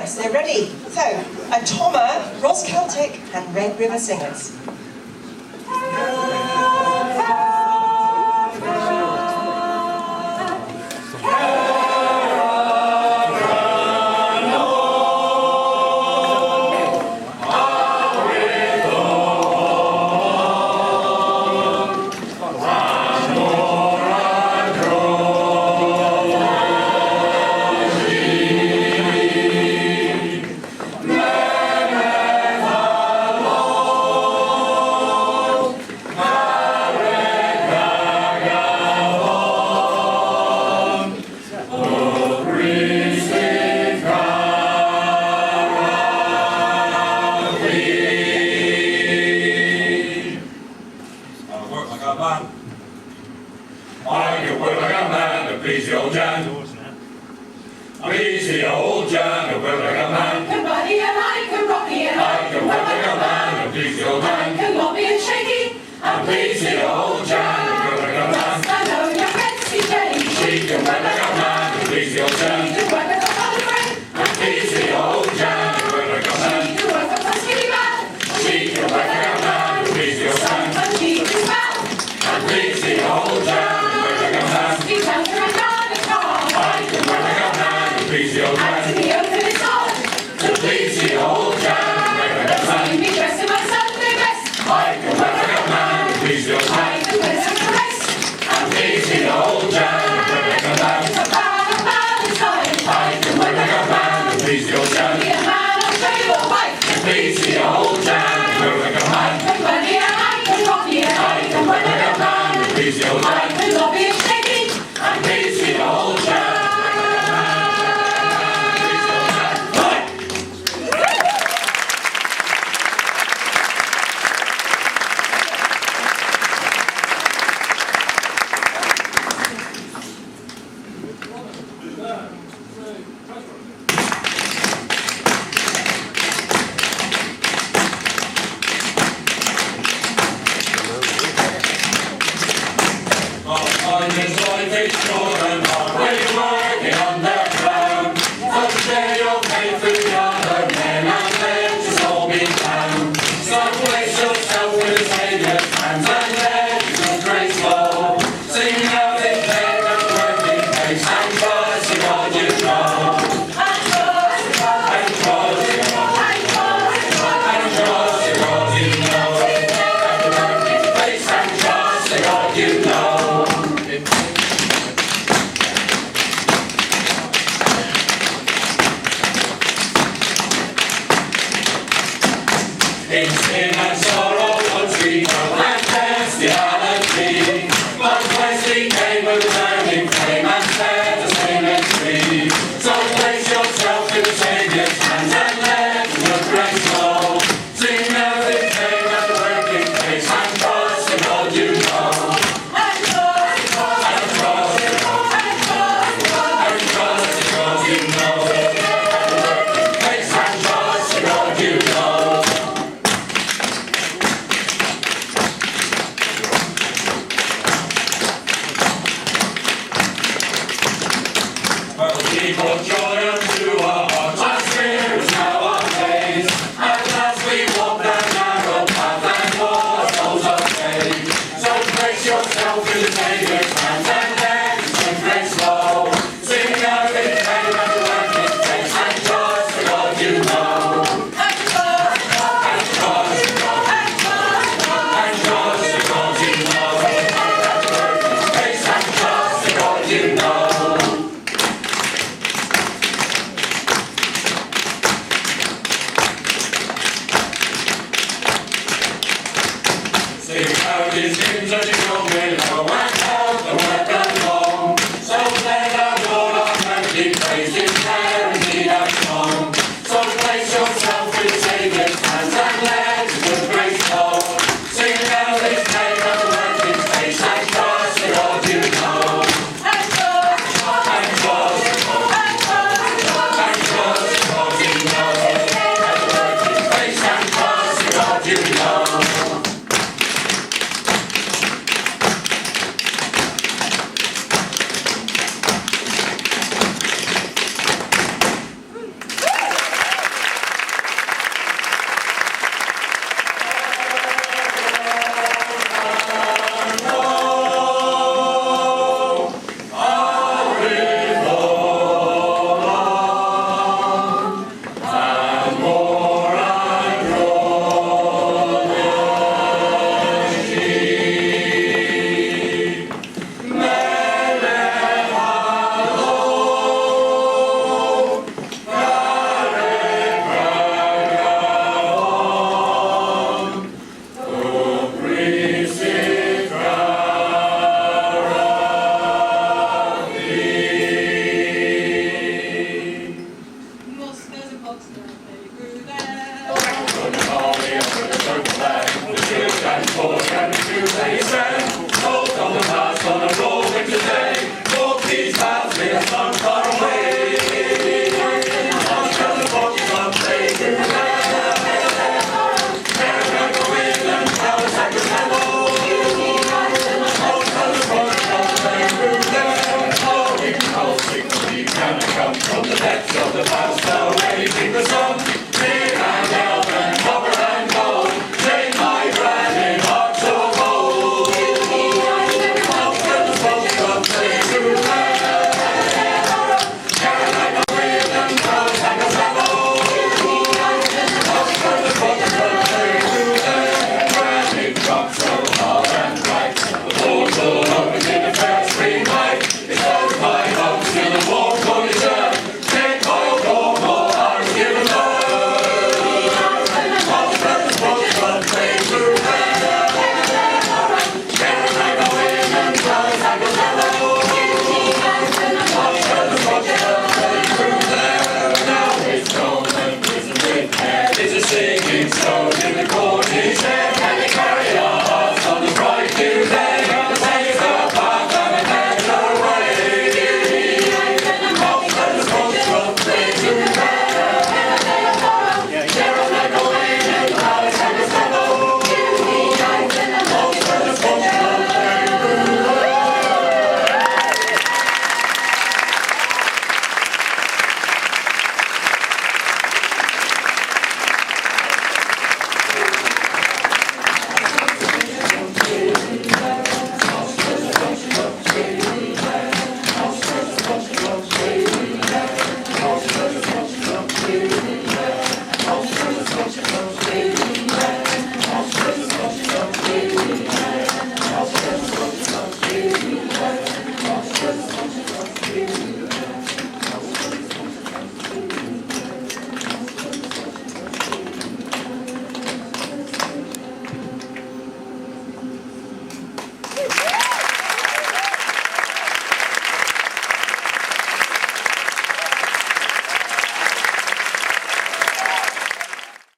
chorus. They're ready. So, Atoma, Ros Keltek, and Red River Singers. I can work like a man to please the old Jan. Please the old Jan, to work like a man. Can buddy and I can rocky and I can work like a man to please the old Jan. can lobby and shaky And please the old Jan, to work like a man. I know your fancy Jenny. She can work like a man to please the old Jan. You can work with a funny friend. And please the old Jan, to work like a man. You can work with a skinny man. She can work like a man to please the old Jan. And she is bad. And please the old Jan, to work like a man. He tells her a darn a car. I can work like a man to please the old And Jan. to be open is hard. To please the old Jan, to work like a man. See me dressed in my Sunday best. I can work like a man to please the old I Jan. can listen to rest. And please the old Jan, to work like a man. It's a bad time. I can work like a man to please the old Jan. Be a man, I'll show you a wife. Please the old Jan, to work like a man. Can buddy and I can rocky and I can work like a man to please the old I Jan. can lobby and shaky. And please the old Jan. In sin and sorrow, one tree, and there's the other tree. But Wesley came a returning flame and said the same as me. So place yourself in the Saviour's hands and let your grace flow. Sing every day at the working place and trust in God you know. And trust in God you know. At the working place and trust in God you know. Keep on joy unto our hearts, our spirits now. From the army and from the circle land, the shield and forge and the shoes they stand. Hold on the pass on a raw winter's day. Walk these paths with a sun far away. On the bodies of play through the land. Never go in and have a second level. On the bodies of play through the land. Oh, we can all sing, we can come from the depths of the past. Now anything the